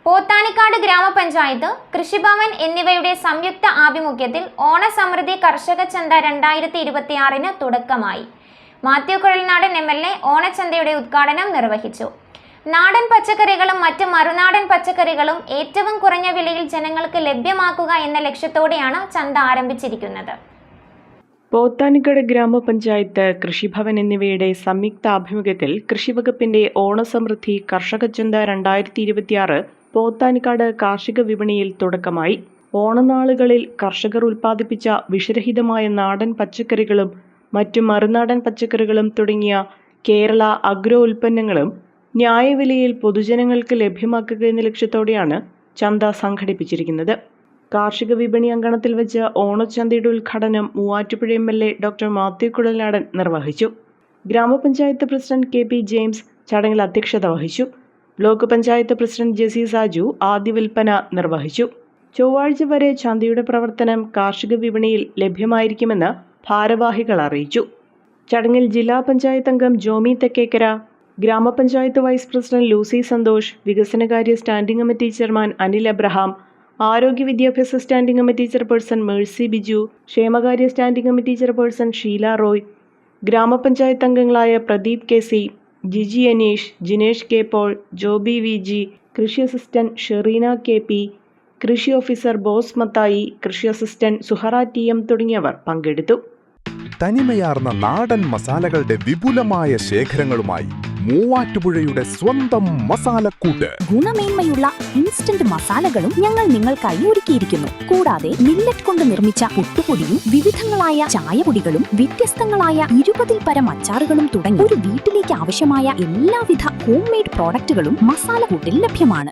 പോത്താനിക്കാട് ഗ്രാമപഞ്ചായത്ത്, കൃഷിഭവൻ എന്നിവയുടെ സംയുക്ത ആഭിമുഖ്യത്തിൽ ഓണസമൃദ്ധി കർഷക ചന്ത 2026 തുടക്കമായി. മാത്യു കുഴൽനാടൻ MLA ഓണച്ചന്തയുടെ ഉദ്ഘാടനം നിർവഹിച്ചു. നാടൻ പച്ചക്കറികളും മറ്റ് മറുനാടൻ പച്ചക്കറികളും ഏറ്റവും കുറഞ്ഞ വിലയിൽ ജനങ്ങൾക്ക് ലഭ്യമാക്കുക എന്ന ലക്ഷ്യത്തോടെയാണ് ചന്ത ആരംഭിച്ചിരിക്കുന്നത്. പോത്താനിക്കാട് ഗ്രാമപഞ്ചായത്ത്, കൃഷിഭവൻ എന്നിവയുടെ സംയുക്താഭിമുഖ്യത്തിൽ കൃഷിവകുപ്പിന്റെ ഓണസമൃദ്ധി കർഷക ചന്ത 2026 പോത്താനിക്കാട് കാർഷിക വിപണിയിൽ തുടക്കമായി. ഓണനാളുകളിൽ കർഷകർ ഉൽപ്പാദിപ്പിച്ച വിഷരഹിതമായ നാടൻ പച്ചക്കറികളും മറ്റു മറുനാടൻ പച്ചക്കറികളും തുടങ്ങിയ കേരള അഗ്രോ ഉൽപ്പന്നങ്ങളും ന്യായവിലയിൽ പൊതുജനങ്ങൾക്ക് ലഭ്യമാക്കുക എന്ന ലക്ഷ്യത്തോടെയാണ് ചന്ത സംഘടിപ്പിച്ചിരിക്കുന്നത്. കാർഷിക വിപണി അങ്കണത്തിൽ വെച്ച് ഓണച്ചന്തയുടെ ഉദ്ഘാടനം മൂവാറ്റുപുഴ MLA ഡോക്ടർ മാത്യു കുഴൽനാടൻ നിർവഹിച്ചു. ഗ്രാമപഞ്ചായത്ത് പ്രസിഡന്റ് KP ജെയിംസ് ചടങ്ങിൽ അധ്യക്ഷത വഹിച്ചു. ബ്ലോക്ക് പഞ്ചായത്ത് പ്രസിഡന്റ് ജെസി സാജു ആദ്യ വിൽപ്പന നിർവഹിച്ചു. ചൊവ്വാഴ്ച വരെ ചന്തയുടെ പ്രവർത്തനം കാർഷിക വിപണിയിൽ ലഭ്യമായിരിക്കുമെന്ന് ഭാരവാഹികൾ അറിയിച്ചു. ചടങ്ങിൽ ജില്ലാ പഞ്ചായത്ത് അംഗം ജോമി തെക്കേക്കര, ഗ്രാമപഞ്ചായത്ത് വൈസ് പ്രസിഡന്റ് ലൂസി സന്തോഷ്, വികസനകാര്യ standing committee chairman Anil Abraham, ആരോഗ്യ വിദ്യാഭ്യാസ standing committee chairperson Mercy Biju, ക്ഷേമകാര്യ standing committee chairperson Sheela Roy, ഗ്രാമപഞ്ചായത്ത് അംഗങ്ങളായ Pradeep KC, Jiji Aneesh, Jinesh K Paul, Joby VG, കൃഷി അസിസ്റ്റന്റ് ഷെറീന KP, കൃഷി ഓഫീസർ ബോസ് മത്തായി, കൃഷി അസിസ്റ്റന്റ് സുഹറ TM തുടങ്ങിയവർ പങ്കെടുത്തു. തനിമയാർന്ന നാടൻ മസാലകളുടെ വിപുലമായ ശേഖരങ്ങളുമായി മൂവാറ്റുപുഴയുടെ സ്വന്തം മസാലക്കൂട്ട്. ഗുണമേന്മയുള്ള ഇൻസ്റ്റന്റ് മസാലകളും ഞങ്ങൾ നിങ്ങൾക്കായി ഒരുക്കിയിരിക്കുന്നു. കൂടാതെ മില്ലറ്റ് കൊണ്ട് നിർമ്മിച്ച പുട്ടുപൊടിയും വിവിധങ്ങളായ ചായപൊടികളും വ്യത്യസ്തങ്ങളായ 20-ൽ പരം അച്ചാറുകളും തുടങ്ങി ഒരു വീട്ടിലേക്ക് ആവശ്യമായ എല്ലാവിധ ഹോം മെയ്ഡ് പ്രോഡക്റ്റുകളും മസാലക്കൂട്ടിൽ ലഭ്യമാണ്.